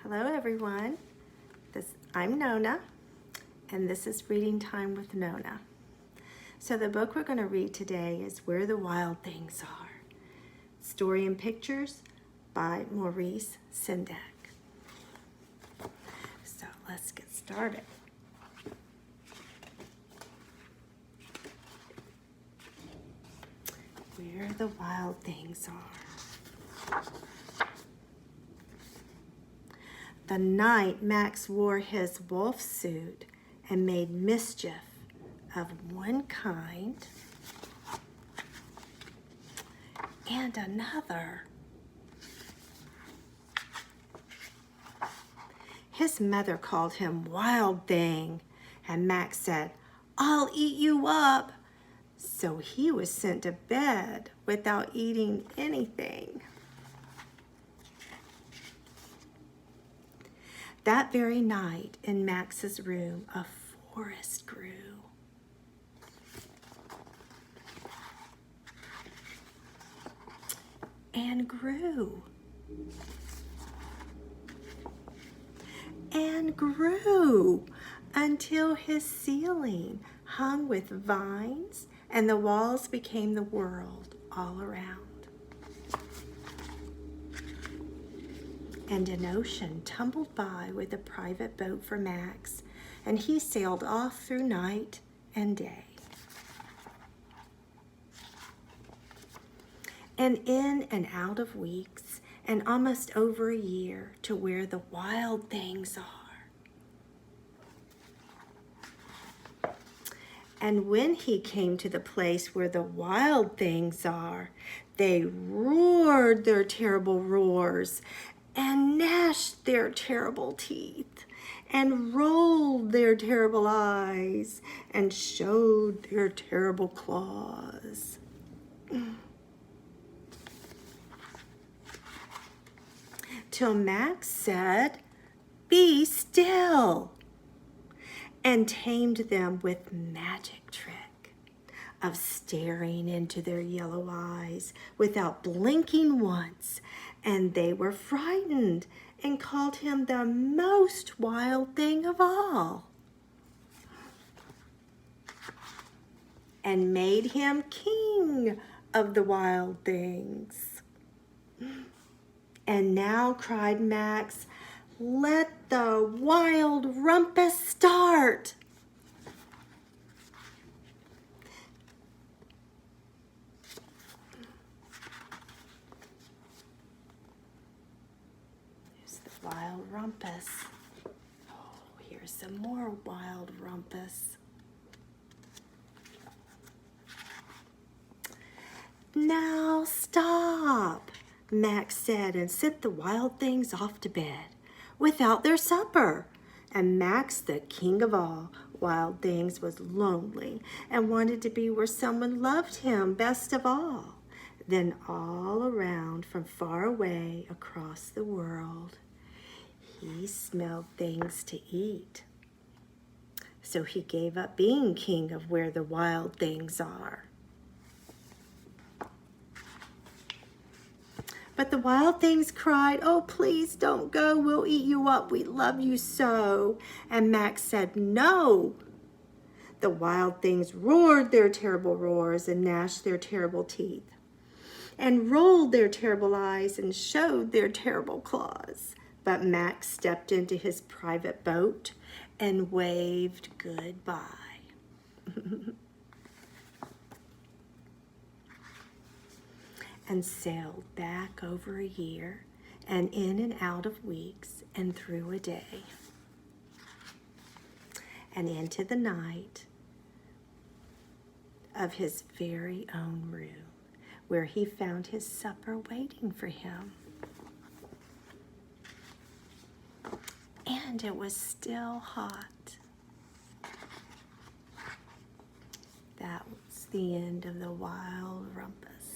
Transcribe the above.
Hello everyone, I'm Nona, and this is Reading Time with Nona. So the book we're going to read today is Where the Wild Things Are. Story and Pictures by Maurice Sendak. So let's get started. Where the Wild Things Are. The night Max wore his wolf suit and made mischief of one kind and another. His mother called him Wild Thing, and Max said, "I'll eat you up." So he was sent to bed without eating anything. That very night in Max's room, a forest grew. And grew. And grew until his ceiling hung with vines and the walls became the world all around. And an ocean tumbled by with a private boat for Max, and he sailed off through night and day. And in and out of weeks, and almost over a year, to where the wild things are. And when he came to the place where the wild things are, they roared their terrible roars, and gnashed their terrible teeth, and rolled their terrible eyes, and showed their terrible claws. Till Max said, "Be still," and tamed them with magic trick of staring into their yellow eyes without blinking once, and they were frightened and called him the most wild thing of all, and made him king of the wild things. And now, cried Max, "Let the wild rumpus start." Here's the wild rumpus. Oh, here's some more wild rumpus. "Now stop," Max said, and sent the wild things off to bed without their supper. And Max, the king of all wild things, was lonely and wanted to be where someone loved him best of all. Then all around, from far away across the world, he smelled things to eat. So he gave up being king of where the wild things are. But the wild things cried, "Oh, please don't go. We'll eat you up. We love you so." And Max said, "No." The wild things roared their terrible roars and gnashed their terrible teeth, and rolled their terrible eyes and showed their terrible claws. But Max stepped into his private boat and waved goodbye. And sailed back over a year, and in and out of weeks, and through a day, and into the night of his very own room, where he found his supper waiting for him. And it was still hot. That was the end of the wild rumpus.